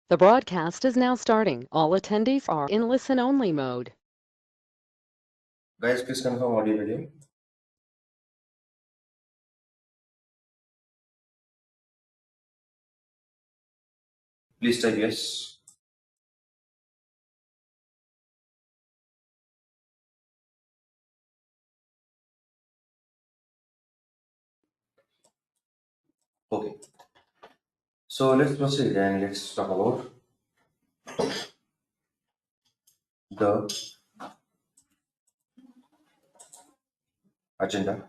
The broadcast is now starting. All attendees are in listen-only mode. Guys, please confirm audio video. Please type yes. Okay. So let's proceed and let's talk about the agenda.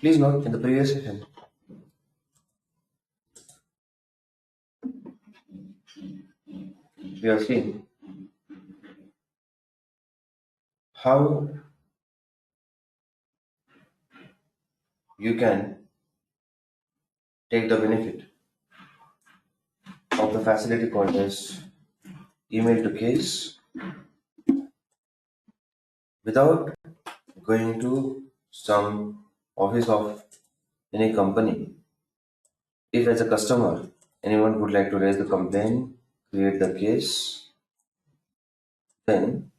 Please note in the previous session, we have seen how you can take the benefit of the facility called as email to case without going to some office of any company. If as a customer, anyone would like to raise the complaint, create the case, then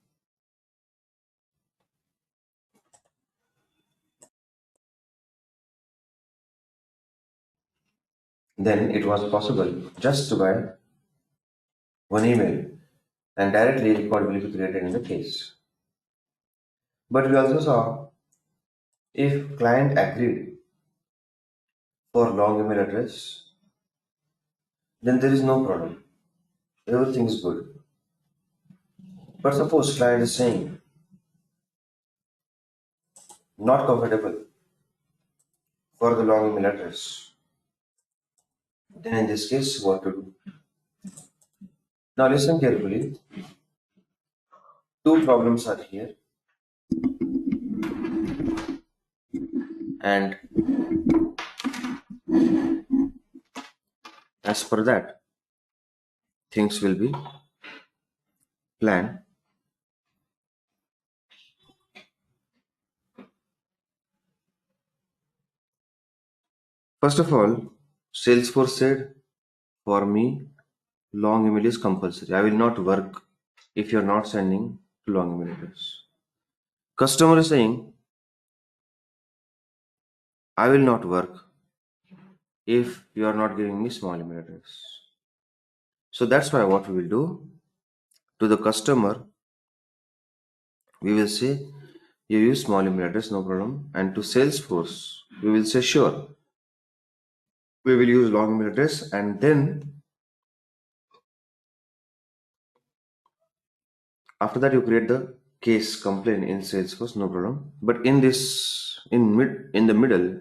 it was possible just to buy one email and directly record will be created in the case. But we also saw if client agreed for long email address, then there is no problem. Everything is good. But suppose client is saying not comfortable for the long email address, then in this case what to do? Now listen carefully. Two problems are here, and as per that, things will be planned. First of all, Salesforce said for me long email is compulsory. I will not work if you're not sending long email address. Customer is saying I will not work if you are not giving me small email address. So that's why what we will do to the customer, we will say you use small email address, no problem. And to Salesforce, we will say sure, we will use long email address, and then after that you create the case complaint in Salesforce, no problem. But in this in the middle,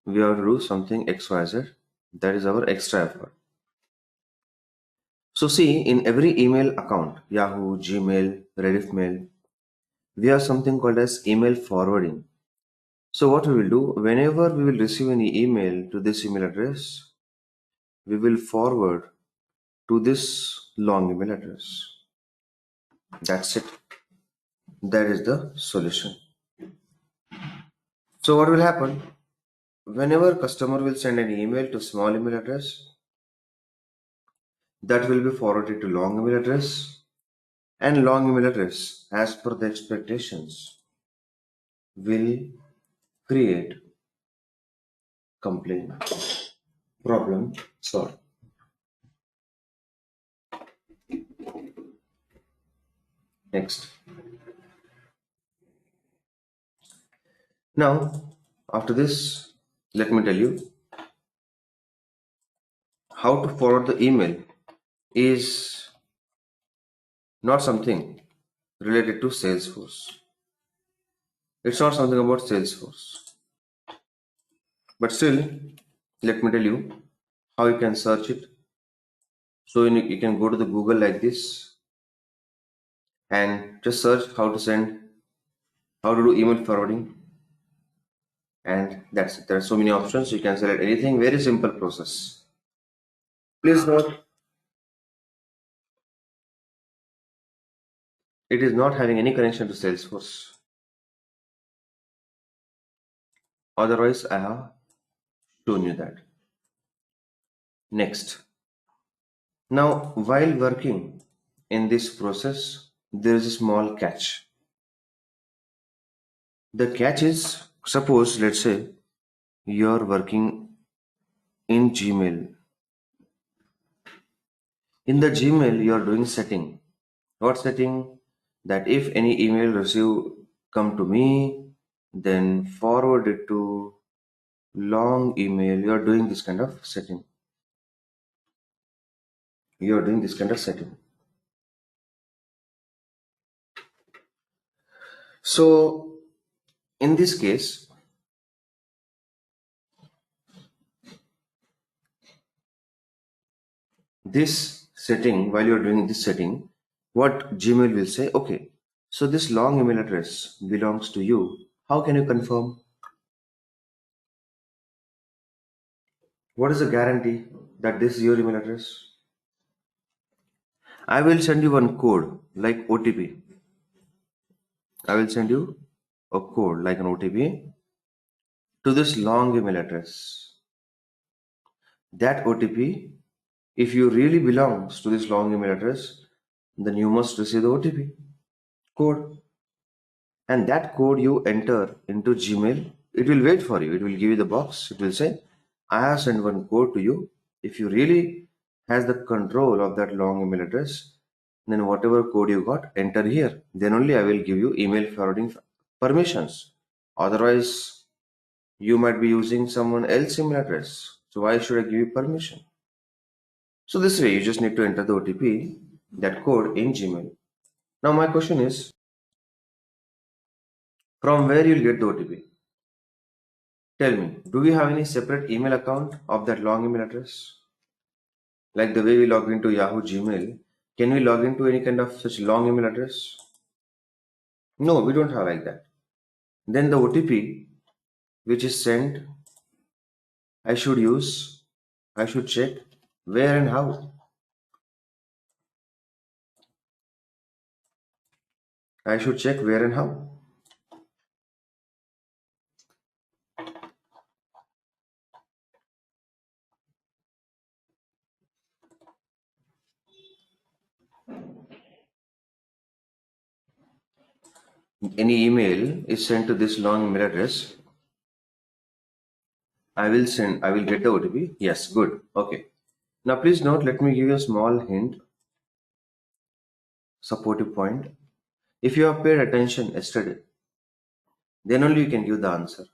we have to do something XYZ. That is our extra effort. So see, in every email account, Yahoo, Gmail, Rediff Mail, we have something called as email forwarding. So what we will do, whenever we will receive any email to this email address, we will forward to this long email address. That's it. That is the solution. So what will happen? Whenever customer will send an email to small email address, that will be forwarded to long email address, and long email address, as per the expectations, will create complaint. Problem solved. Next. Now, after this, let me tell you how to forward the email is not something related to Salesforce. It's not something about Salesforce. But still, let me tell you how you can search it. So you can go to the Google like this and just search how to do email forwarding, and that's it. There are so many options. You can select anything. Very simple process. Please note, it is not having any connection to Salesforce. Otherwise, I have shown you that. Next, Now, while working in this process, there is a small catch. The catch is, suppose, let's say, you're working in Gmail. In the Gmail, you're doing setting. What setting? That if any email receive come to me, then forward it to long email. You're doing this kind of setting. You're doing this kind of setting. So in this case, this setting, while you're doing this setting, what Gmail will say, okay, so this long email address belongs to you. How can you confirm? What is the guarantee that this is your email address? I will send you one code like OTP. I will send you a code like an OTP to this long email address. That OTP, if you really belongs to this long email address, then you must receive the OTP code. And that code you enter into Gmail, it will wait for you. It will give you the box. It will say, I have sent one code to you. If you really has the control of that long email address, then whatever code you got, enter here. Then only I will give you email forwarding permissions. Otherwise, you might be using someone else's email address. So why should I give you permission? So this way, you just need to enter the OTP, that code in Gmail. Now my question is, from where you'll get the OTP? Tell me, do we have any separate email account of that long email address? Like the way we log into Yahoo Gmail, can we log into any kind of such long email address? No, we don't have like that. Then the OTP which is sent, I should use, I should check where and how. I should check where and how. Any email is sent to this long email address. I will get the OTP. Yes, good. Okay. Now please note, let me give you a small hint, supportive point. If you have paid attention yesterday, then only you can give the answer.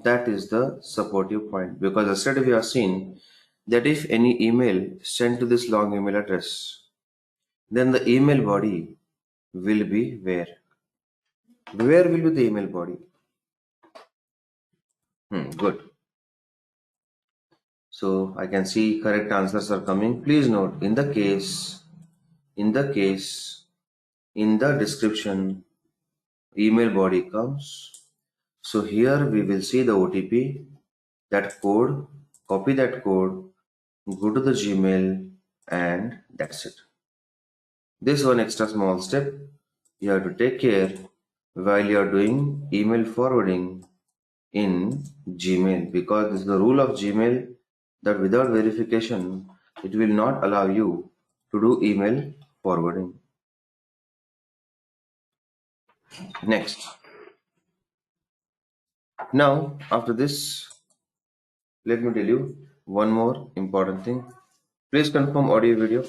That is the supportive point, because yesterday we have seen that if any email sent to this long email address, then the email body will be where? Where will be the email body? Good. So I can see correct answers are coming. Please note, in the case, in the description, email body comes. So here we will see the OTP, that code, copy that code, go to the Gmail, and that's it. This one extra small step you have to take care while you are doing email forwarding in Gmail, because this is the rule of Gmail that without verification it will not allow you to do email forwarding. Next, now after this, let me tell you one more important thing. Please confirm audio video.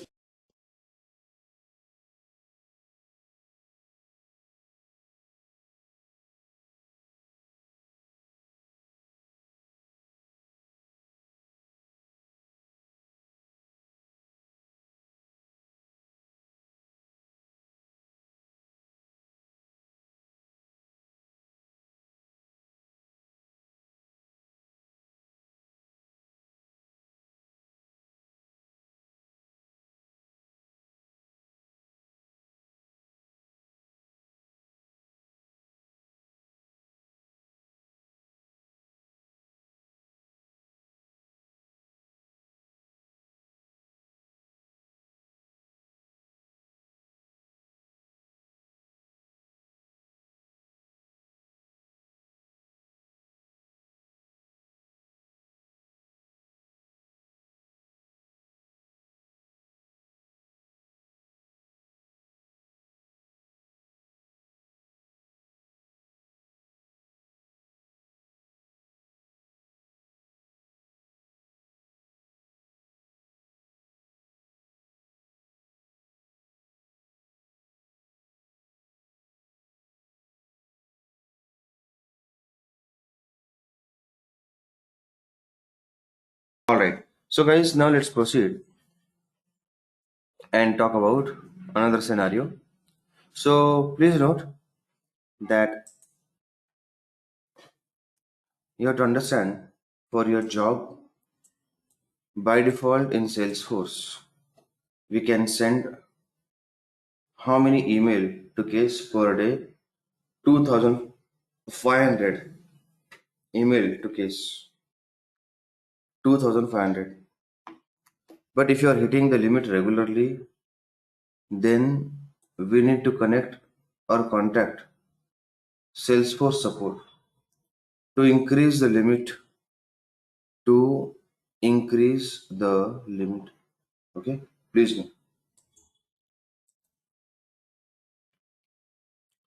All right. So, guys, now let's proceed and talk about another scenario. So, please note that you have to understand for your job by default in Salesforce, we can send how many email to case per day? 2500 email to case. 2500. But if you are hitting the limit regularly, then we need to connect or contact Salesforce support to increase the limit to increase the limit. Okay, please note.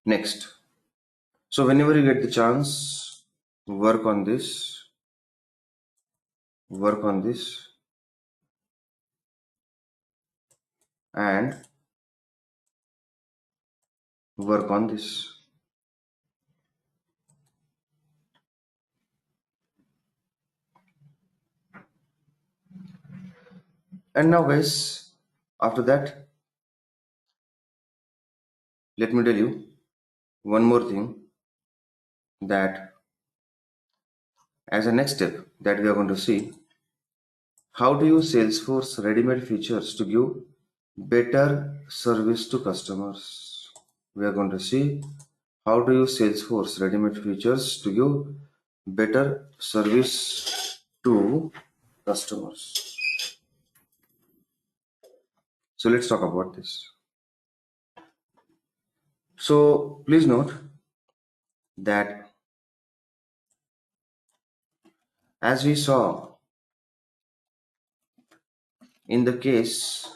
Next. So whenever you get the chance, work on this, work on this, and work on this. And now, guys, after that, let me tell you one more thing, that as a next step that we are going to see how to use Salesforce ready-made features to give better service to customers. We are going to see how to use Salesforce ready-made features to give better service to customers. So let's talk about this. So please note that as we saw in the case,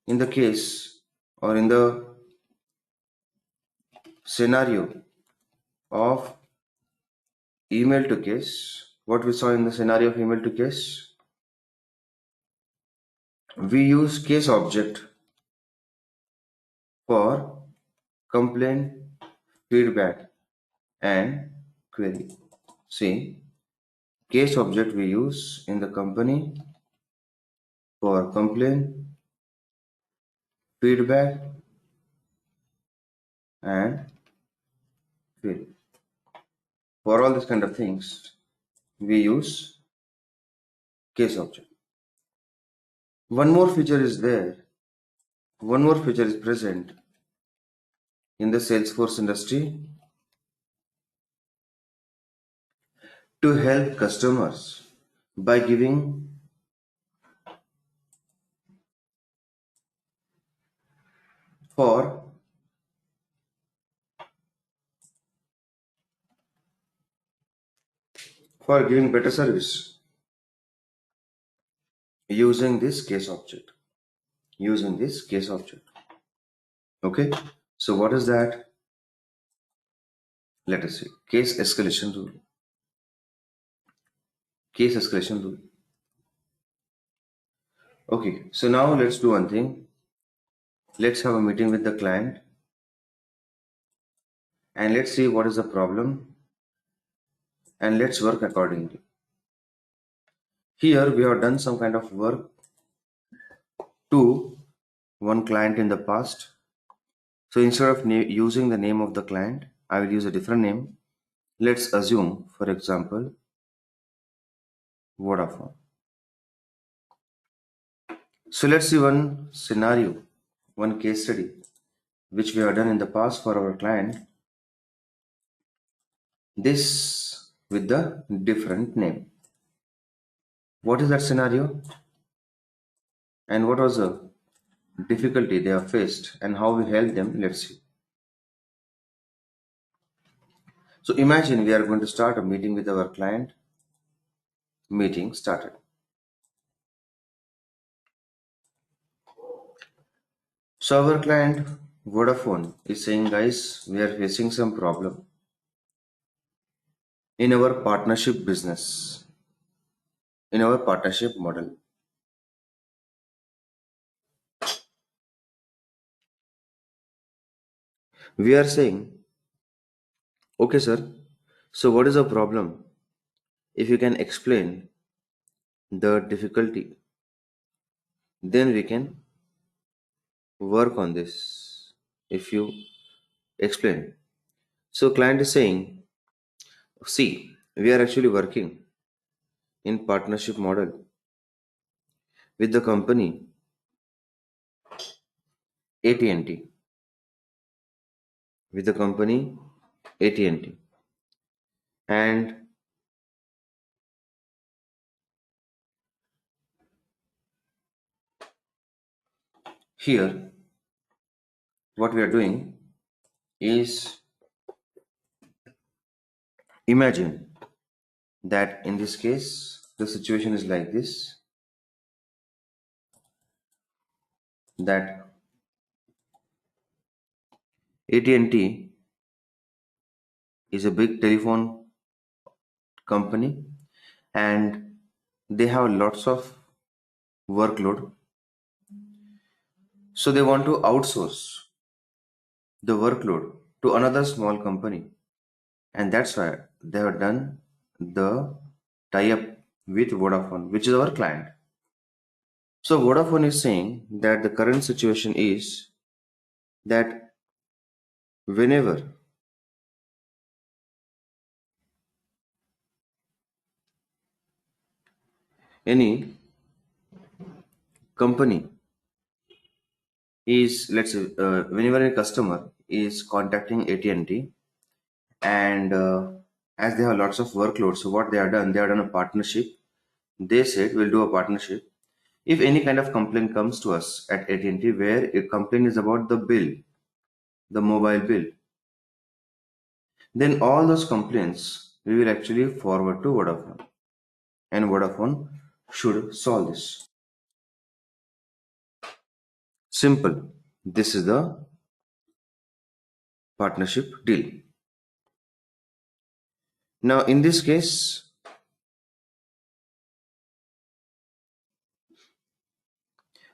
in the case or in the scenario of email to case, what we saw in the scenario of email to case, we use case object for complaint, feedback, and query. See, case object we use in the company for complaint, feedback, and query. For all these kind of things, we use case object. One more feature is there. One more feature is present in the Salesforce industry to help customers by giving for giving better service using this case object. Using this case object. Okay. So what is that? Let us see. Case escalation rule. Case escalation rule. Okay. So now let's do one thing. Let's have a meeting with the client and let's see what is the problem and let's work accordingly. Here we have done some kind of work to one client in the past. So instead of using the name of the client, I will use a different name. Let's assume, for example, Vodafone. So let's see one scenario, one case study, which we have done in the past for our client. This with the different name. What is that scenario? And what was the difficulty they have faced and how we help them? Let's see. So imagine we are going to start a meeting with our client. Meeting started. So our client Vodafone is saying, guys, we are facing some problem in our partnership business, in our partnership model. We are saying, okay, sir, So, what is the problem? If you can explain the difficulty, then we can work on this. If you explain. So, client is saying, see, we are actually working in partnership model with the company AT&T, with the company AT&T. And here, what we are doing is imagine that in this case, the situation is like this, that AT&T is a big telephone company and they have lots of workload. So they want to outsource the workload to another small company. And that's why they have done the tie-up with Vodafone, which is our client. So Vodafone is saying that the current situation is that whenever any company is, let's say, whenever a customer is contacting AT&T and as they have lots of workload, so what they have done a partnership. They said we'll do a partnership. If any kind of complaint comes to us at AT&T where a complaint is about the bill, the mobile bill, then all those complaints we will actually forward to Vodafone, and Vodafone should solve this. Simple. This is the partnership deal. Now, in this case,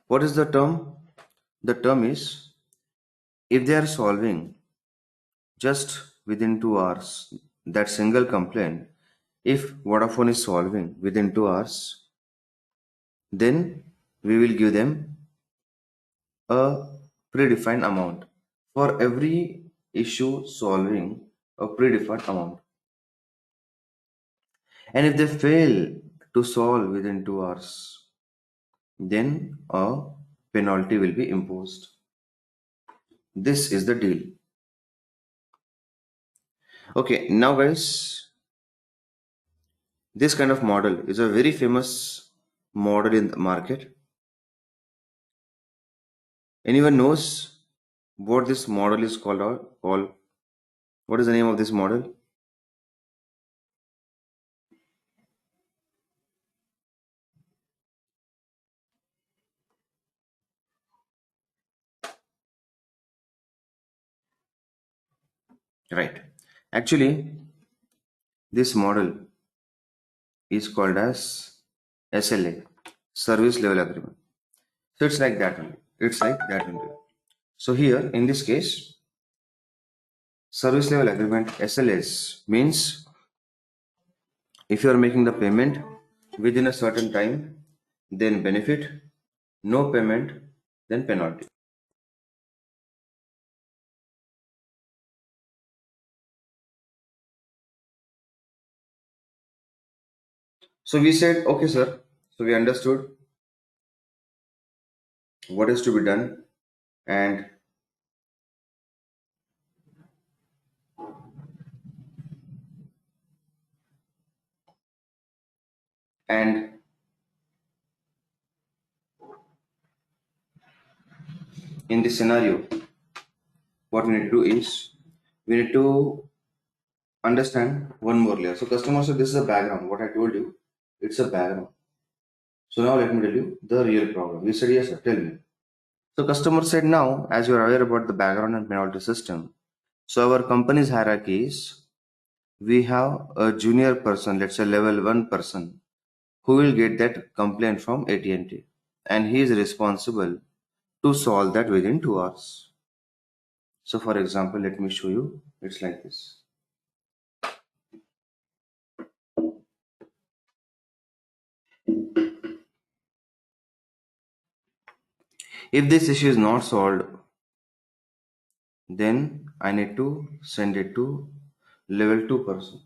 what is the term? The term is if they are solving just within 2 hours that single complaint, if Vodafone is solving within 2 hours, then we will give them a predefined amount for every issue solving a predefined amount. And if they fail to solve within 2 hours, then a penalty will be imposed. This is the deal. Okay, now guys, this kind of model is a very famous model in the market. Anyone knows what this model is called? What is the name of this model? Right. Actually, this model is called as SLA, Service Level Agreement. So it's like that only. It's like that only. So here in this case, Service Level Agreement SLAs means if you are making the payment within a certain time, then benefit, no payment, then penalty. So we said, okay, sir. So we understood what is to be done, and and in this scenario, what we need to do is we need to understand one more layer. So customer said this is a background. What I told you, it's a background. So now let me tell you the real problem. We said yes, sir. Tell me. So customer said now, as you are aware about the background and penalty system. So our company's hierarchy is we have a junior person, let's say level 1 person, who will get that complaint from AT&T, and he is responsible to solve that within 2 hours. So for example, let me show you. It's like this. If this issue is not solved, then I need to send it to level 2 person.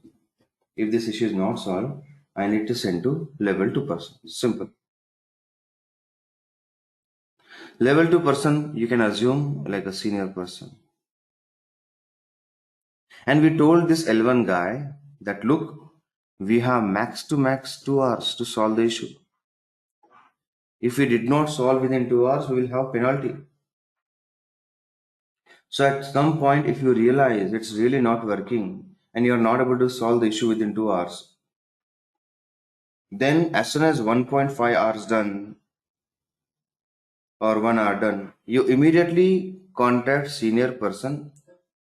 If this issue is not solved, I need to send to level 2 person. Simple. Level 2 person, you can assume like a senior person. And we told this L1 guy that look, we have max to max 2 hours to solve the issue. If we did not solve within 2 hours, we will have penalty. So at some point, if you realize it's really not working and you're not able to solve the issue within 2 hours, then as soon as 1.5 hours done or 1 hour done, you immediately contact senior person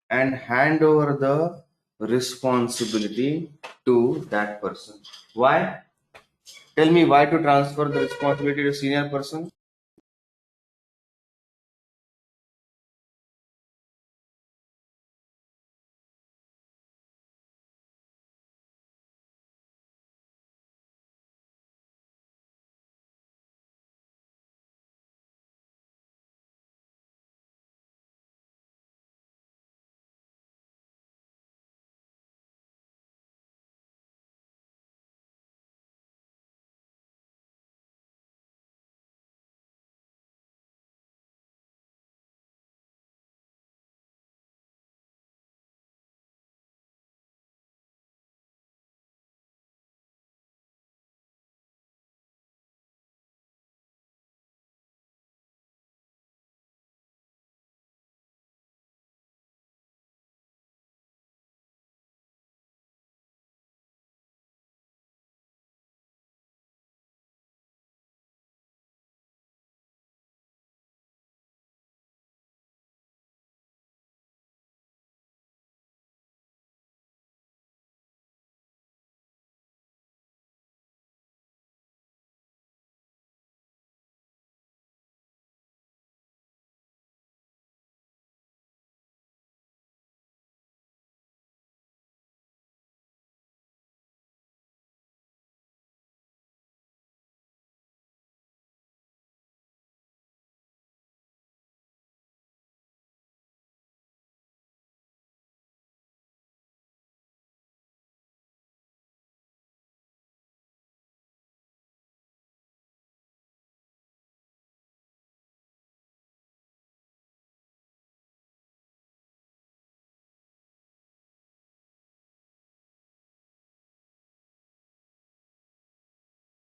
and hand over the responsibility to that person. Why? Tell me why to transfer the responsibility to senior person?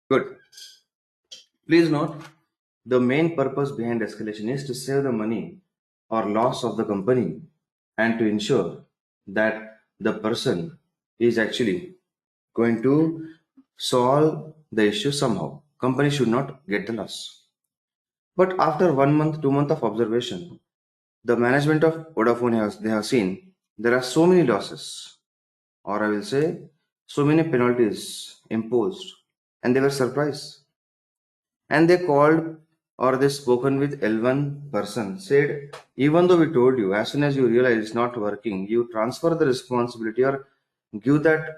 Good. Please note, the main purpose behind escalation is to save the money or loss of the company and to ensure that the person is actually going to solve the issue somehow. Company should not get the loss. But after 1 month, 2 months of observation, the management of Vodafone has they have seen there are so many losses, or I will say so many penalties imposed, and they were surprised. And they called or they spoken with L1 person, said, even though we told you, as soon as you realize it's not working, you transfer the responsibility or give that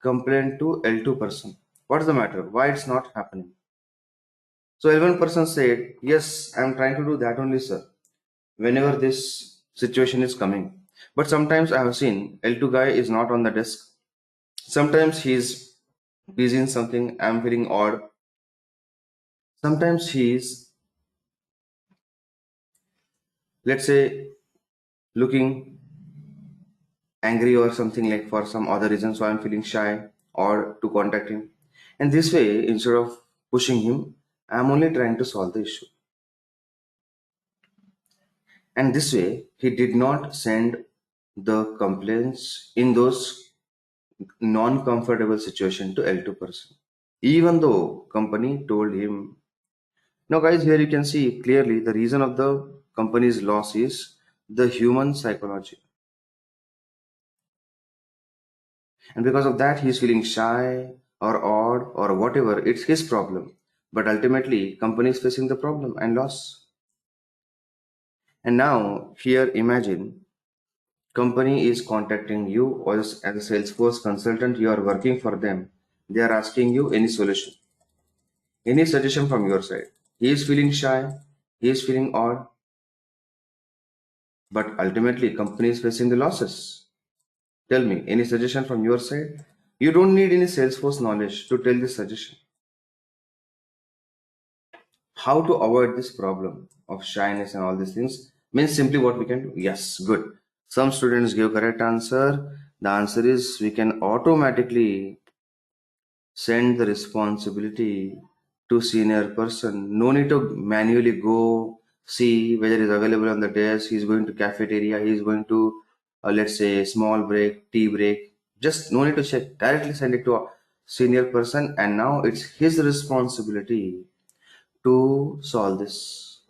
complaint to L2 person. What's the matter? Why it's not happening? So L1 person said, yes, I'm trying to do that only, sir, whenever this situation is coming. But sometimes I have seen L2 guy is not on the desk. Sometimes he's busy in something, I'm feeling odd. Sometimes he's, let's say, looking angry or something like for some other reason, so I'm feeling shy or to contact him. And this way, instead of pushing him, I'm only trying to solve the issue. And this way, he did not send the complaints in those non-comfortable situation to L2 person. Even though company told him, now guys, here you can see clearly the reason of the company's loss is the human psychology. And because of that, he's feeling shy or odd or whatever. It's his problem. But ultimately, company is facing the problem and loss. And now, here, imagine company is contacting you as a Salesforce consultant. You are working for them. They are asking you any solution, any suggestion from your side. He is feeling shy. He is feeling odd, but ultimately company is facing the losses. Tell me, any suggestion from your side? You don't need any Salesforce knowledge to tell this suggestion. How to avoid this problem of shyness and all these things means simply what we can do. Yes, good. Some students give correct answer. The answer is we can automatically send the responsibility to senior person. No need to manually go see whether it's available on the desk. He's going to cafeteria. He's going to let's say small break, tea break. Just no need to check. Directly send it to a senior person, and now it's his responsibility to solve this.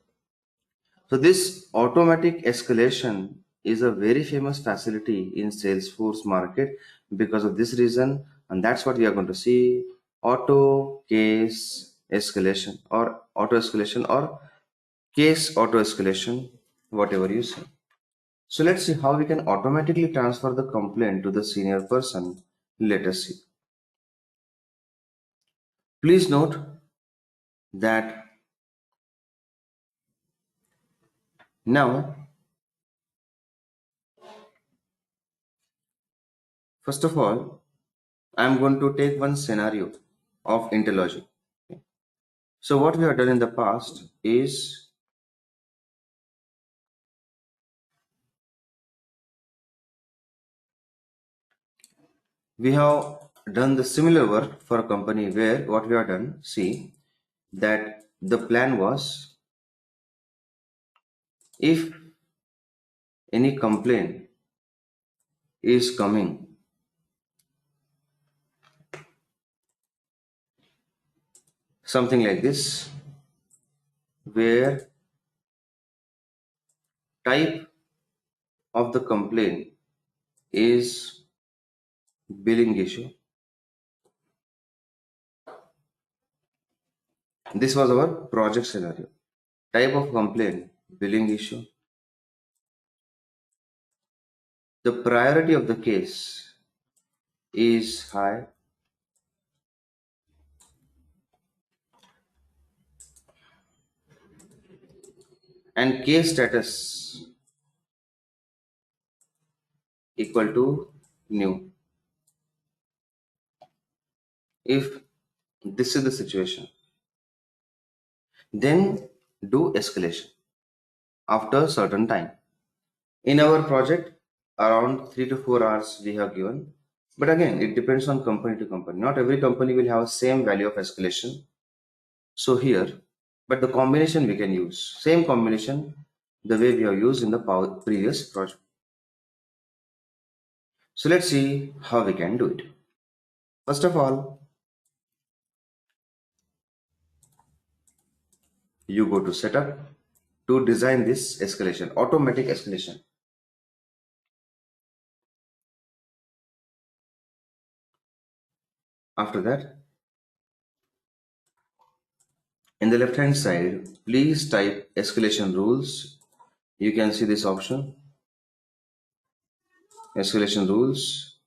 So this automatic escalation is a very famous facility in Salesforce market because of this reason, and that's what we are going to see: auto case escalation or auto escalation or case auto escalation, whatever you say. So let's see how we can automatically transfer the complaint to the senior person. Let us see. Please note that now, first of all, I'm going to take one scenario of interlogic. So what we have done in the past is we have done the similar work for a company where what we have done, see that the plan was if any complaint is coming, something like this, where type of the complaint is billing issue. This was our project scenario. Type of complaint, billing issue. The priority of the case is high, and case status equal to new. If this is the situation, then do escalation after a certain time. In our project, around 3 to 4 hours we have given. But again, it depends on company to company. Not every company will have same value of escalation. So here, but the combination we can use, same combination, the way we have used in the previous project. So let's see how we can do it. First of all, you go to setup to design this escalation, automatic escalation. After that, in the left hand side, please type escalation rules. You can see this option, escalation rules.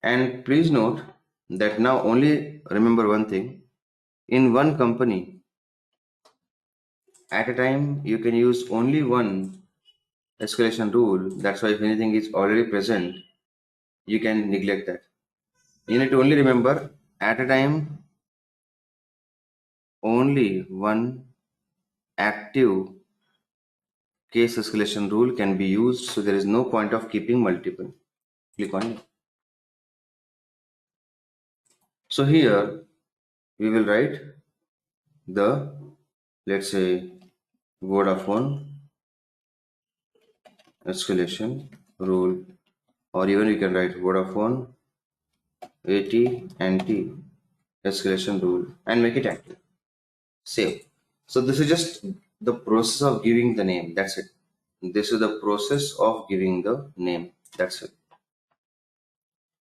And please note that now only remember one thing. In one company, at a time, you can use only one escalation rule. That's why if anything is already present, you can neglect that. You need to only remember at a time, only one active case escalation rule can be used. So there is no point of keeping multiple. Click on it. So here we will write the, let's say, Vodafone escalation rule, or even you can write Vodafone AT&T escalation rule and make it active. Save. So this is just the process of giving the name. That's it. This is the process of giving the name. That's it.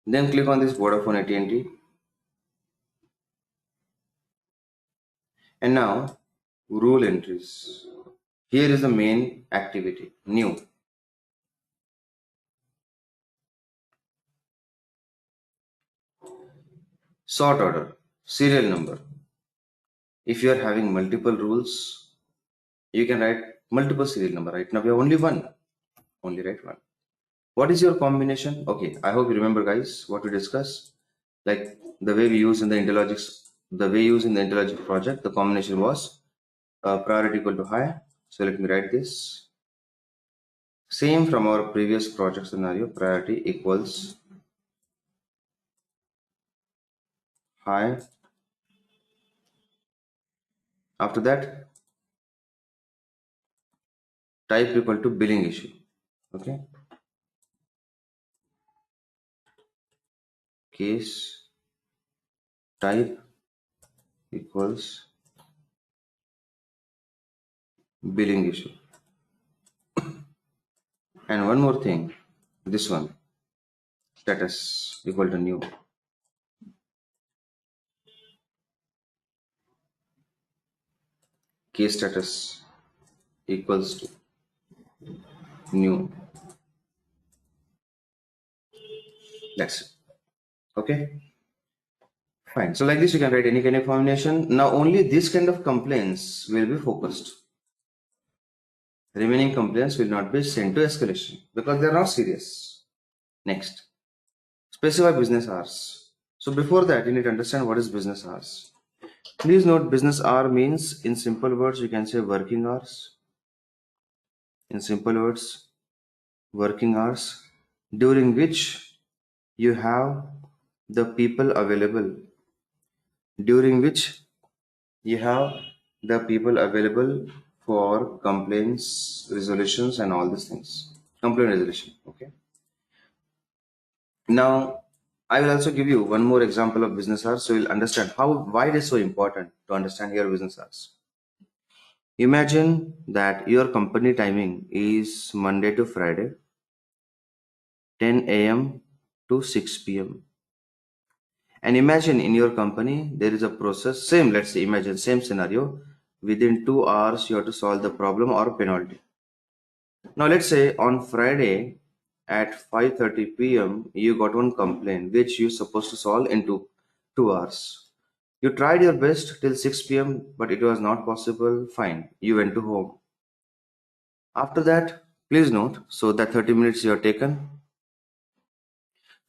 Then click on this Vodafone AT&T. And now rule entries. Here is the main activity. New. Sort order. Serial number. If you are having multiple rules, you can write multiple serial number. Right now we have only one. Only write one. What is your combination? Okay, I hope you remember, guys, what we discussed. Like the way we use in the IntelliLogix, the way used in the IntelliLogix project, the combination was priority equal to high. So let me write this. Same from our previous project scenario, priority equals high. After that, type equal to billing issue. Okay, case type equals billing issue. And one more thing, this one, status equal to new. Case status equals to new. That's it. Okay, fine. So like this, you can write any kind of combination. Now only this kind of complaints will be focused. Remaining complaints will not be sent to escalation because they are not serious. Next, specify business hours. So before that, you need to understand what is business hours. Please note, business hour means, in simple words, you can say working hours. In simple words, working hours during which you have the people available, during which you have the people available for complaints, resolutions, and all these things. Complaint resolution. Okay. Now, I will also give you one more example of business hours so you'll understand why it is so important to understand your business hours. Imagine that your company timing is Monday to Friday, 10 a.m. to 6 p.m. And imagine in your company there is a process, same, let's say, imagine same scenario, within 2 hours you have to solve the problem or penalty. Now let's say on Friday at 5:30 p.m. you got one complaint which you're supposed to solve in 2 hours. You tried your best till 6 p.m. but it was not possible. Fine, you went to home. After that, please note, so that 30 minutes you have taken.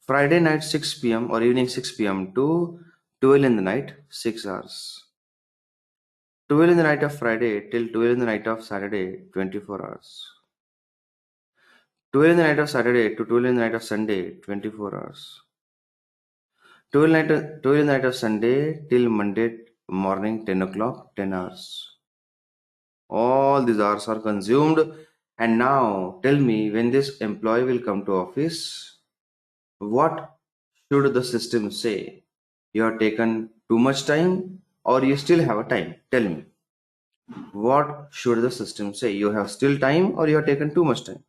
Friday night 6 p.m. or evening 6 p.m. to 12 in the night, 6 hours. 12 in the night of Friday till 12 in the night of Saturday, 24 hours. 12 in the night of Saturday to 12 in the night of Sunday, 24 hours. 12 in the night of Sunday till Monday morning, 10 o'clock, 10 hours. All these hours are consumed. And now tell me, when this employee will come to office, what should the system say? You have taken too much time or you still have a time? Tell me. What should the system say? You have still time or you have taken too much time?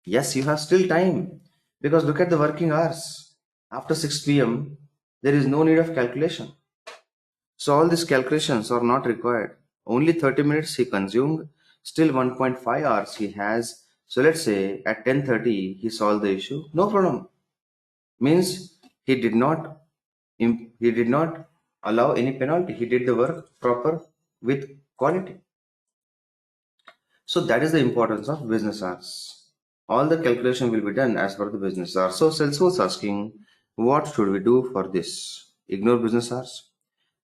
Yes, you have still time because look at the working hours. After 6 p.m., there is no need of calculation. So all these calculations are not required. Only 30 minutes he consumed, still 1.5 hours he has. So let's say at 10:30 he solved the issue. No problem. Means he did not he did not allow any penalty. He did the work proper with quality. So that is the importance of business hours. All the calculation will be done as per the business hours. So Salesforce asking, what should we do for this? Ignore business hours.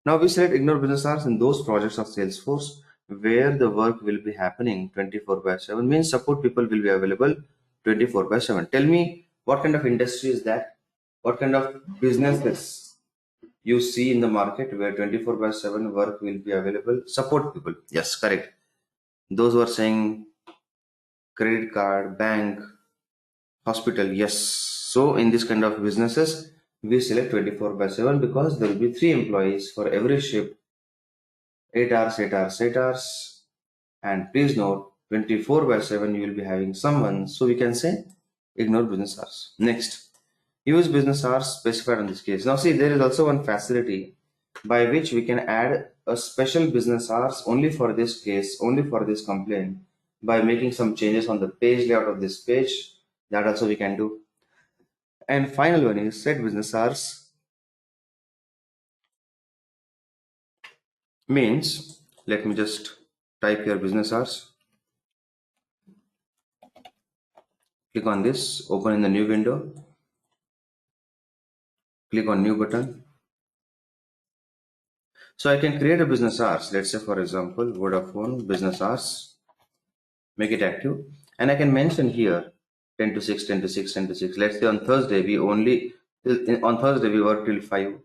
Now we said ignore business hours in those projects of Salesforce where the work will be happening 24/7, means support people will be available 24/7. Tell me what kind of industry is that? What kind of businesses you see in the market where 24/7 work will be available? Support people. Yes, correct. Those who are saying credit card, bank, hospital, yes. So in this kind of businesses, we select 24/7 because there will be 3 employees for every shift, 8 hours, 8 hours, 8 hours. And please note, 24/7 you will be having someone. So we can say ignore business hours. Next, use business hours specified on this case. Now see, there is also one facility by which we can add a special business hours only for this case, only for this complaint, by making some changes on the page layout of this page. That also we can do. And final one is set business hours Means, let me just type here business hours. Click on this, open in the new window, click on new button. So I can create a business hours. Let's say for example, Vodafone business hours, make it active. And I can mention here 10 to 6, 10 to 6, 10 to 6. Let's say on Thursday, on Thursday we work till 5.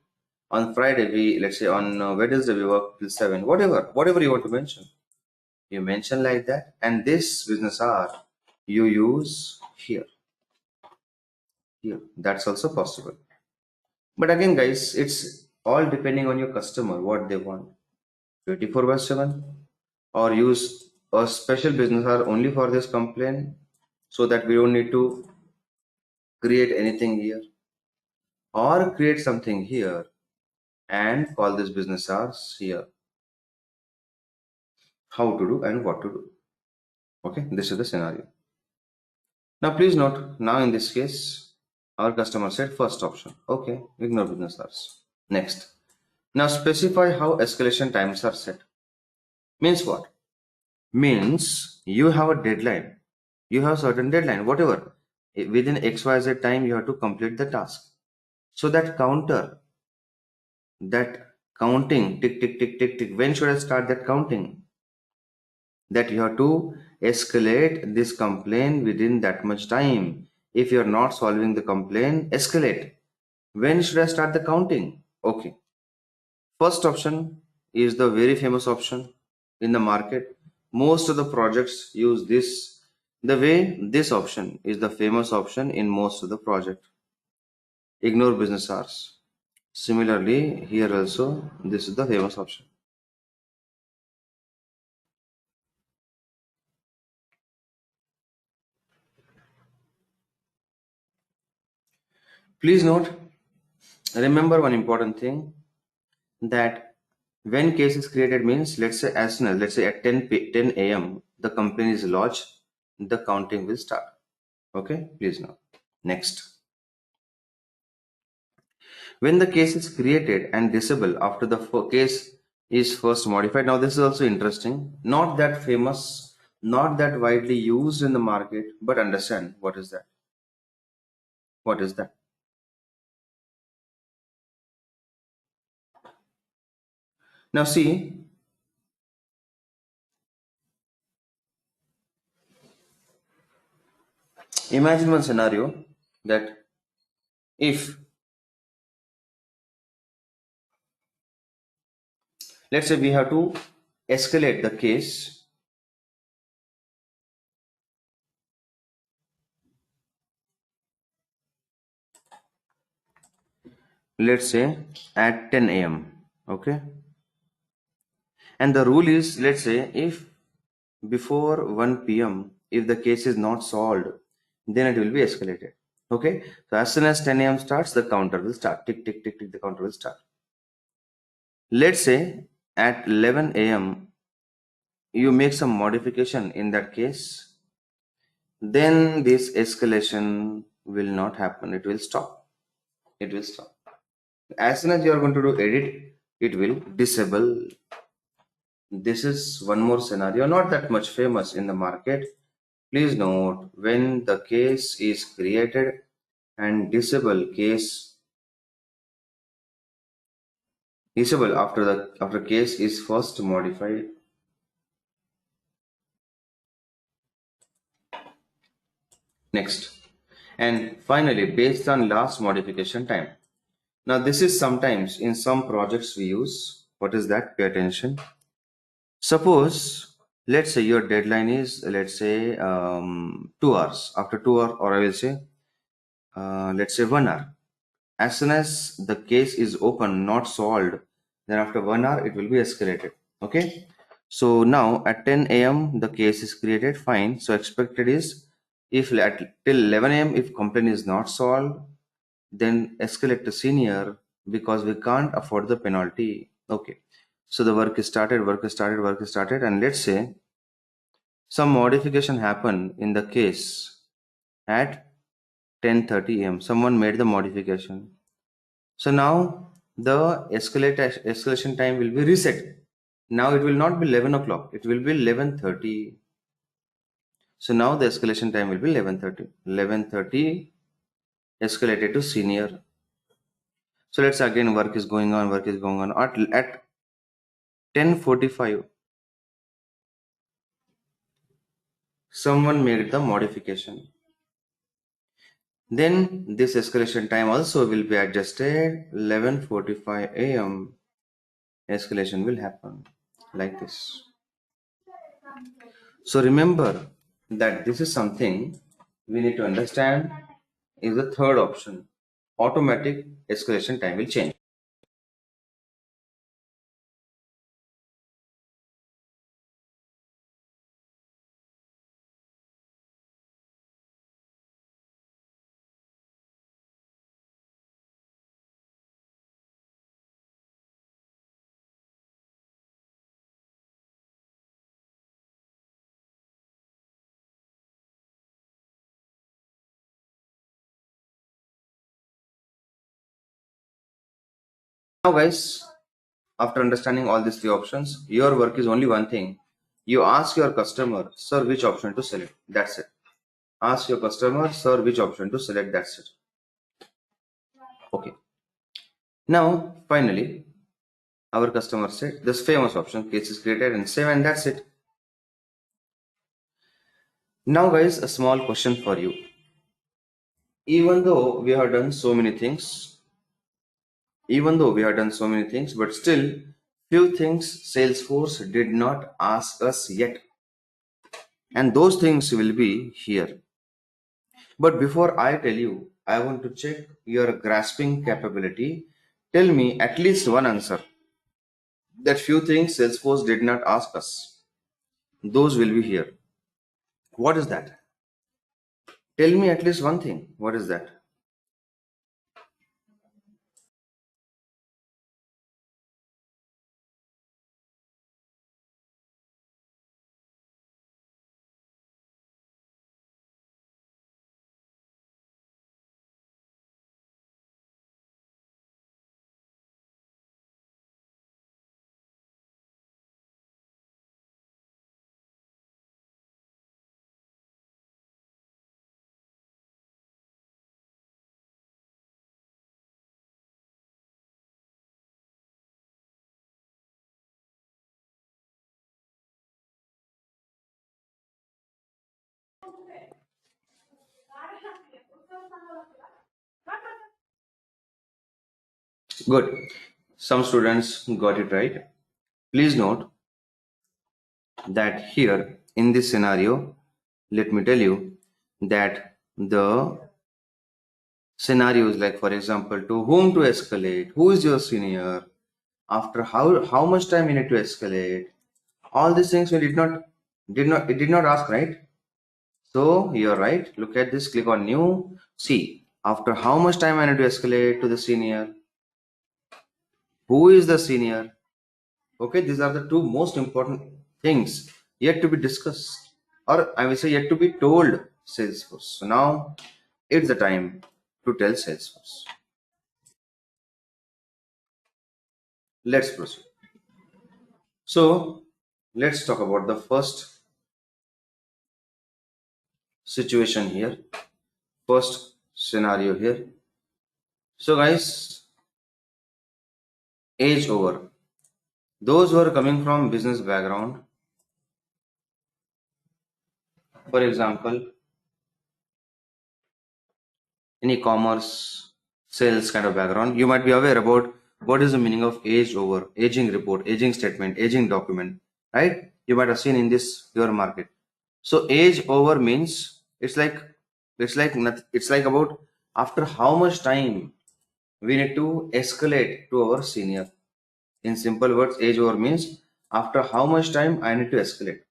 On Friday, let's say on Wednesday we work till 7. Whatever you want to mention. You mention like that. And this business hour you use here. Here. That's also possible. But again, guys, it's all depending on your customer, what they want. 24 by 7, or use a special business hour only for this complaint so that we don't need to create anything here, or create something here and call this business hours here. How to do and what to do. Okay, this is the scenario. Now please note, now in this case, our customer said first option. Okay, ignore business hours. Next. Now specify how escalation times are set. Means what? Means you have a deadline. You have certain deadline, whatever. Within XYZ time, you have to complete the task. So that counting, tick, tick, tick, tick, tick. When should I start that counting? That you have to escalate this complaint within that much time. If you're not solving the complaint, escalate. When should I start the counting? Okay. First option is the very famous option in the market. Most of the projects use this. The way this option is the famous option in most of the project. Ignore business hours. Similarly, here also, this is the famous option. Please note, remember one important thing, that when case is created means, let's say as soon as, let's say at 10 a.m. the complaint is lodged, the counting will start. Okay, please note. Next. When the case is created and disabled after the case is first modified. Now this is also interesting, not that famous, not that widely used in the market, but understand what is that. What is that? Now see, imagine one scenario that if, let's say we have to escalate the case let's say at 10 a.m. okay, and the rule is, let's say if before 1 p.m. if the case is not solved, then it will be escalated. Okay, so as soon as 10 a.m. starts, the counter will start. Tick, tick, tick, tick, the counter will start. Let's say at 11 a.m. you make some modification in that case, then this escalation will not happen. It will stop. It will stop. As soon as you are going to do edit, it will disable. This is one more scenario, not that much famous in the market. Please note, when the case is created and disable after case is first modified. Next. And finally, based on last modification time. Now this is sometimes in some projects we use. What is that? Pay attention. Suppose, let's say your deadline is, let's say 2 hours. After 2 hours, or I will say, let's say 1 hour. As soon as the case is open, not solved, then after 1 hour, it will be escalated. Okay. So now at 10 a.m. the case is created. Fine. So expected is, if till 11 a.m. if complaint is not solved, then escalate to senior, because we can't afford the penalty. Okay. So the work is started, and let's say some modification happened in the case at 10:30 a.m. Someone made the modification. So now the escalation time will be reset. Now it will not be 11 o'clock, it will be 11:30. So now the escalation time will be 11:30. 11:30 escalated to senior. So let's say again work is going on, work is going on. At 10:45, someone made the modification. Then this escalation time also will be adjusted. 11:45 a.m. escalation will happen like this. So remember that this is something we need to understand is the third option. Automatic escalation time will change. Now guys, after understanding all these three options, your work is only one thing. You ask your customer, sir, which option to select. That's it. Ask your customer, sir, which option to select. That's it. Okay. Now, finally, our customer said this famous option, case is created and save, and that's it. Now, guys, a small question for you. Even though we have done so many things, but still, few things Salesforce did not ask us yet. And those things will be here. But before I tell you, I want to check your grasping capability. Tell me at least one answer. That few things Salesforce did not ask us. Those will be here. What is that? Tell me at least one thing. What is that? Good. Some students got it right. Please note that here in this scenario, let me tell you that the scenarios like, for example, to whom to escalate, who is your senior, after how much time you need to escalate, all these things we did not ask, right? So you're right. Look at this, click on new. See, after how much time I need to escalate to the senior, who is the senior. Okay, these are the two most important things yet to be discussed, or I will say yet to be told Salesforce. So now it's the time to tell Salesforce. Let's proceed. So let's talk about the first situation here, first scenario here. So guys, age over. Those who are coming from business background, for example, in e-commerce, sales kind of background, you might be aware about what is the meaning of age over, aging report, aging statement, aging document, right? You might have seen in this your market. So age over means it's like about after how much time we need to escalate to our senior. In simple words, age over means after how much time I need to escalate.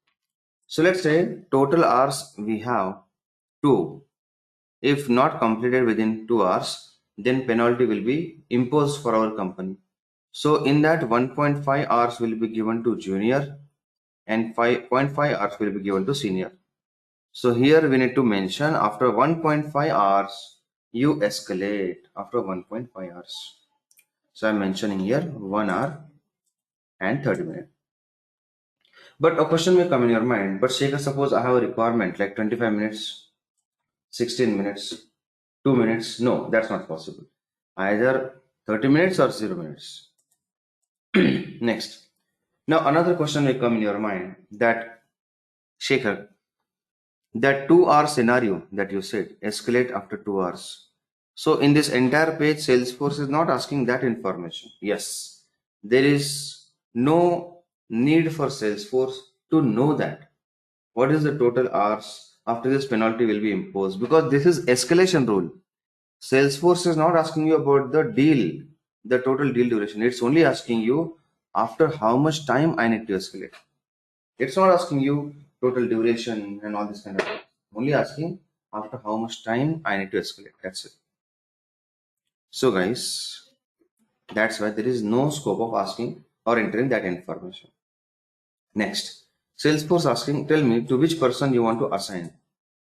So let's say total hours we have 2. If not completed within 2 hours, then penalty will be imposed for our company. So in that 1.5 hours will be given to junior and 5.5 hours will be given to senior. So here we need to mention after 1.5 hours you escalate after 1.5 hours. So I'm mentioning here 1 hour and 30 minutes. But a question may come in your mind, but Shekhar, suppose I have a requirement like 25 minutes, 16 minutes, 2 minutes. No, that's not possible. Either 30 minutes or 0 minutes. Next. Now another question may come in your mind that Shekhar, that 2 hour scenario that you said escalate after 2 hours. So in this entire page, Salesforce is not asking that information. Yes, there is no need for Salesforce to know that. What is the total hours after this penalty will be imposed? Because this is escalation rule. Salesforce is not asking you about the deal, the total deal duration. It's only asking you after how much time I need to escalate. It's not asking you total duration and all this kind of thing. Only asking after how much time I need to escalate. That's it. So guys, that's why there is no scope of asking or entering that information. Next, Salesforce asking, tell me to which person you want to assign.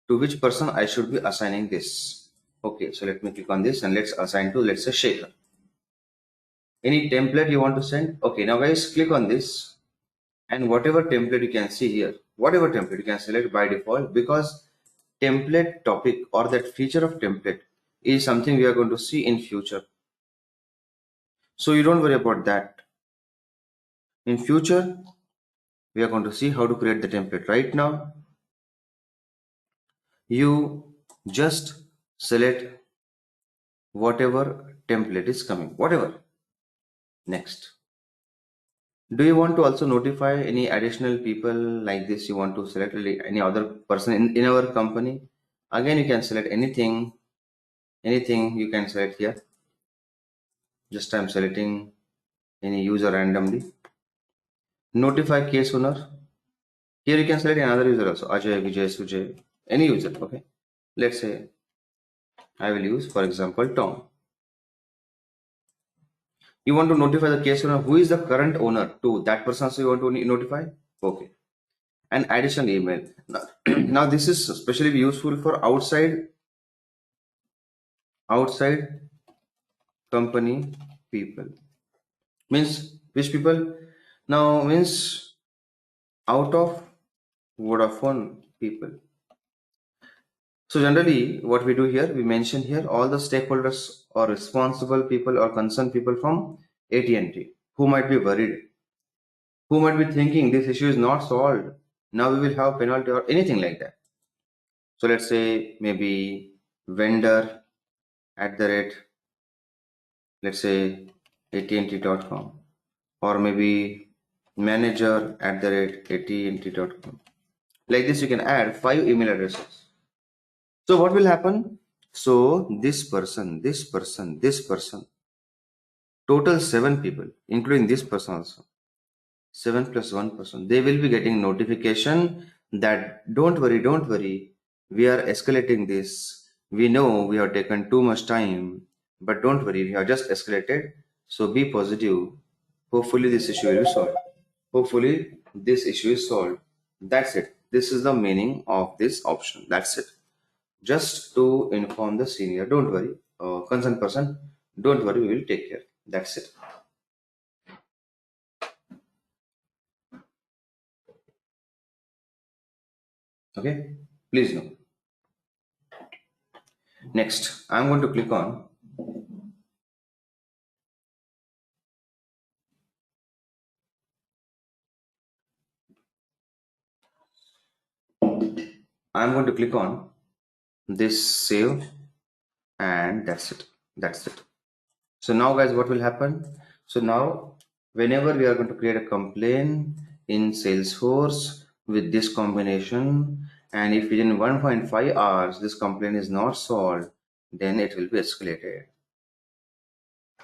To which person I should be assigning this. Okay, so let me click on this and let's assign to, let's say, Shekhar. Any template you want to send? Okay, now guys, click on this and whatever template you can see here, whatever template you can select by default, because template topic or that feature of template is something we are going to see in future. So you don't worry about that. In future, we are going to see how to create the template. Right now, you just select whatever template is coming, whatever. Next. Do you want to also notify any additional people like this? You want to select any other person in our company? Again, you can select anything you can select here. Just I'm selecting any user randomly. Notify case owner. Here you can select another user also. Ajay, Vijay, Sujay, any user. Okay. Let's say I will use, for example, Tom. You want to notify the case owner who is the current owner to that person. So you want to notify. Okay. An additional email. Now, now this is especially useful for outside company people. Means which people? Now means out of Vodafone people. So generally what we do here, we mention here all the stakeholders or responsible people or concerned people from AT&T who might be worried, who might be thinking this issue is not solved. Now we will have penalty or anything like that. So let's say maybe vendor at the rate, let's say AT&T.com, or maybe manager at the rate AT&T.com. Like this, you can add 5 email addresses. So what will happen? So this person, total 7 people, including this person also, 7 plus 1 person, they will be getting notification that don't worry, we are escalating this. We know we have taken too much time, but don't worry, we have just escalated. So be positive. Hopefully this issue will be solved. Hopefully this issue is solved. That's it. This is the meaning of this option. That's it. Just to inform the senior, don't worry, concerned person, don't worry, we will take care. That's it. Okay, please know. Next, I'm going to click on this save, and that's it. That's it. So now guys, what will happen? So now whenever we are going to create a complaint in Salesforce with this combination, and if within 1.5 hours this complaint is not solved, then it will be escalated.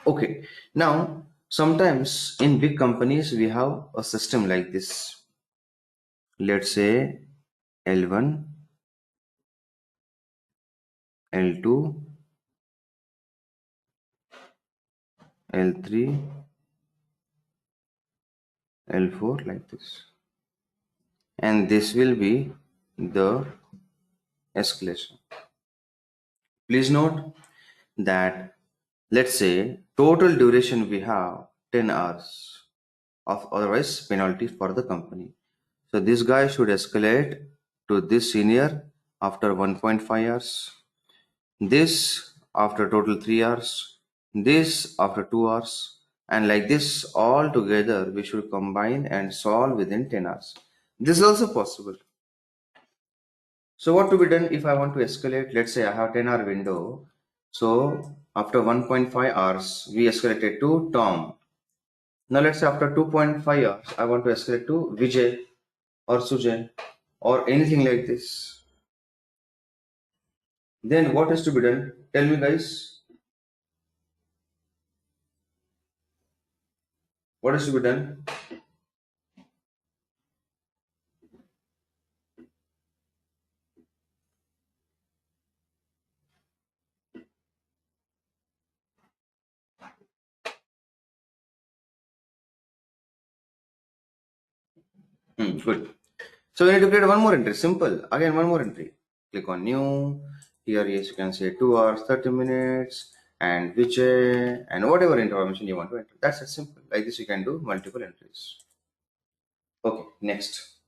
Okay, now sometimes in big companies we have a system like this. Let's say L1, L2, L3, L4, like this. And this will be the escalation. Please note that, let's say total duration we have 10 hours of otherwise penalty for the company. So this guy should escalate to this senior after 1.5 hours, this after total 3 hours, this after 2 hours, and like this all together we should combine and solve within 10 hours. This is also possible. So what to be done if I want to escalate? Let's say I have 10-hour window. So after 1.5 hours, we escalated to Tom. Now let's say after 2.5 hours, I want to escalate to Vijay or Sujay or anything like this. Then what is to be done? Tell me guys, what is to be done? Good. So we need to create one more entry. Simple. Again, one more entry. Click on new. Here, yes, you can say 2 hours, 30 minutes, and Vijay, and whatever information you want to enter. That's it, simple. Like this, you can do multiple entries. Okay, next.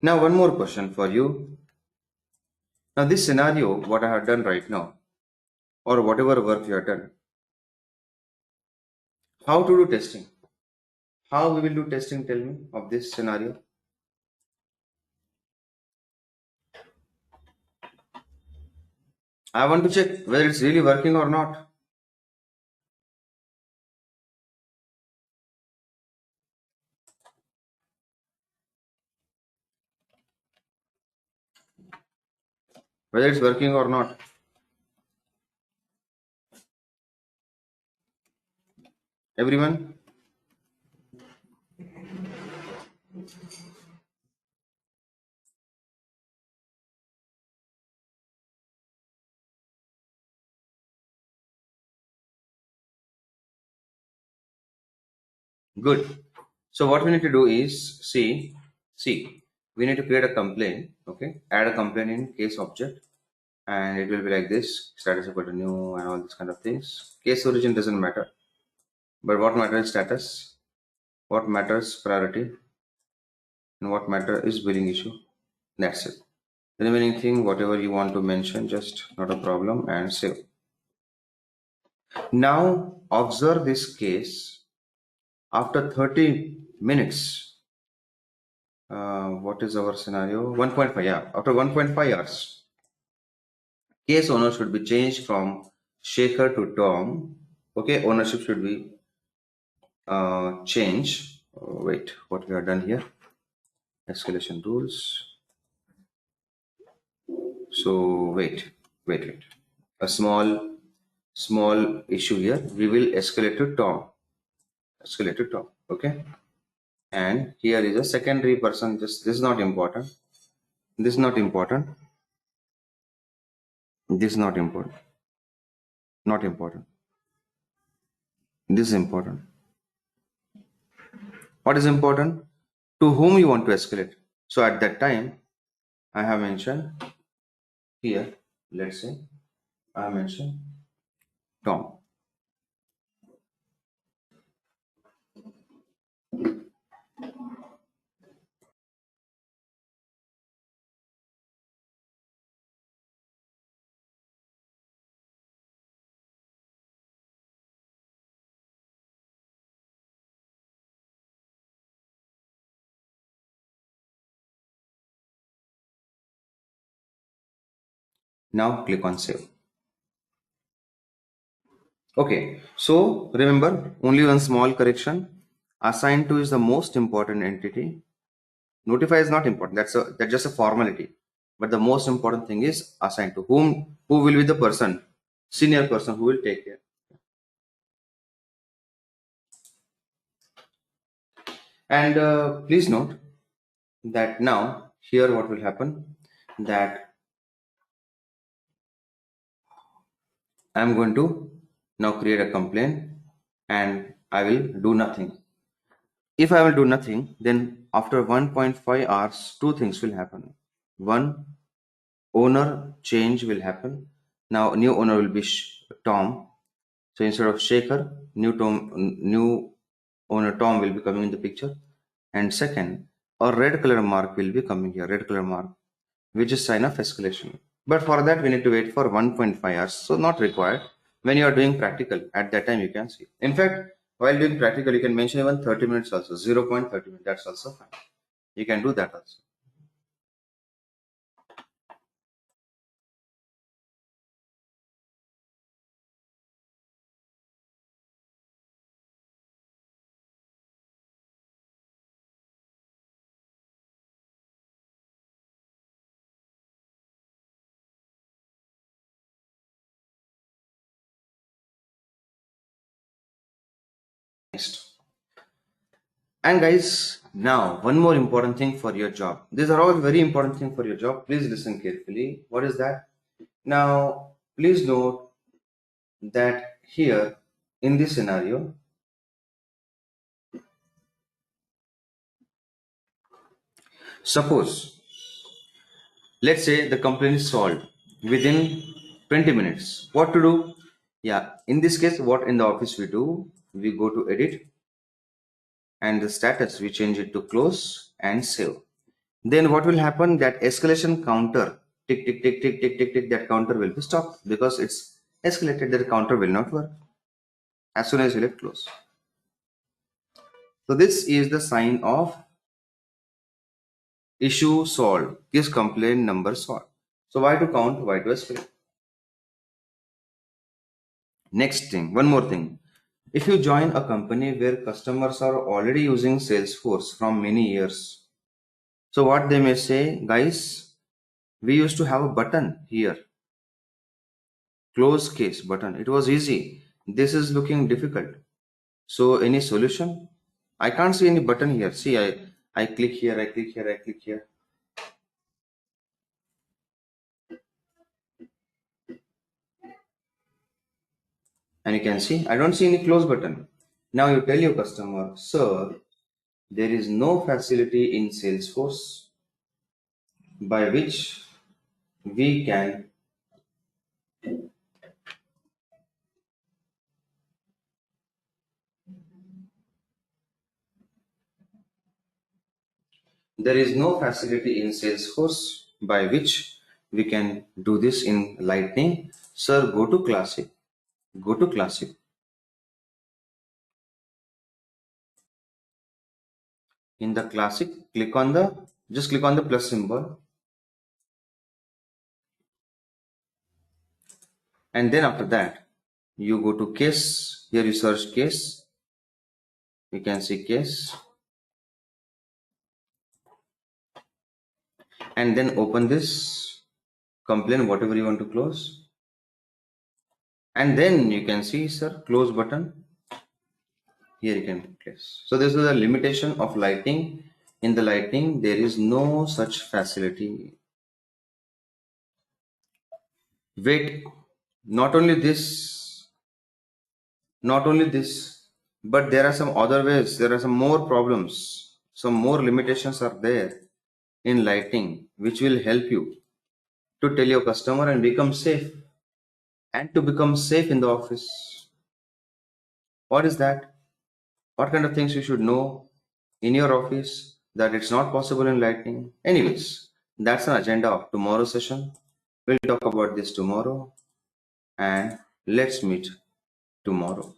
Now, one more question for you. Now, this scenario, what I have done right now, or whatever work you have done, how to do testing? How we will do testing? Tell me of this scenario. I want to check whether it's really working or not. Whether it's working or not. Everyone? Good. So what we need to do is see, we need to create a complaint. Okay, add a complaint in case object, and it will be like this: status equal to new, and all these kind of things. Case origin doesn't matter, but what matters is status, what matters priority, and what matter is billing issue. That's it. The remaining thing, whatever you want to mention, just not a problem, and save. Now observe this case after 30 minutes. What is our scenario? 1.5, yeah. After 1.5 hours, case owner should be changed from Shaker to Tom. Okay, ownership should be changed. Wait, what we have done here? Escalation rules. So wait. A small issue here. We will escalate to Tom. Escalate to Tom. Okay. And here is a secondary person. Just this is not important. This is not important. This is not important. Not important. This is important. What is important? To whom you want to escalate. So at that time, I have mentioned here, let's say, I have mentioned Tom. Now click on save. Okay, so remember only one small correction. Assigned to is the most important entity. Notify is not important. That's just a formality. But the most important thing is assigned to whom. Who will be the person, senior person who will take care. And please note that now here what will happen, that I'm going to now create a complaint and I will do nothing. If I will do nothing, then after 1.5 hours, two things will happen. One, owner change will happen. Now new owner will be Tom. So instead of Shaker, new owner Tom will be coming in the picture. And second, a red color mark will be coming here, red color mark, which is sign of escalation. But for that, we need to wait for 1.5 hours. So not required. When you are doing practical, at that time you can see. In fact, while doing practical, you can mention even 30 minutes also, 0.30 minutes. That's also fine. You can do that also. Next. And guys, now one more important thing for your job. These are all very important thing for your job. Please listen carefully. What is that? Now, please note that here in this scenario, suppose, let's say the complaint is solved within 20 minutes. What to do? Yeah, in this case, what in the office we do, we go to edit and the status, we change it to close and save. Then what will happen? That escalation counter, tick, tick, tick, tick, tick, tick, tick, that counter will be stopped because it's escalated, that counter will not work as soon as you let close. So this is the sign of issue solved, is complaint number solved. So why to count, why to escalate? Next thing, one more thing. If you join a company where customers are already using Salesforce from many years, so what they may say, guys, we used to have a button here, close case button. It was easy. This is looking difficult. So any solution? I can't see any button here. See, I click here, I click here, I click here. And you can see, I don't see any close button. Now you tell your customer, sir, there is no facility in Salesforce by which we can there is no facility in Salesforce by which we can do this in Lightning. Sir, go to Classic. Go to Classic. In the Classic, just click on the plus symbol. And then after that, you go to case. Here you search case. You can see case. And then open this complaint, whatever you want to close. And then you can see, sir, close button. Here you can place. So this is a limitation of Lightning. In the Lightning, there is no such facility. Wait, not only this, but there are some other ways. There are some more problems. Some more limitations are there in Lightning, which will help you to tell your customer and become safe. And to become safe in the office. What is that? What kind of things you should know in your office that it's not possible in Lightning? Anyways, that's an agenda of tomorrow's session. We'll talk about this tomorrow and let's meet tomorrow.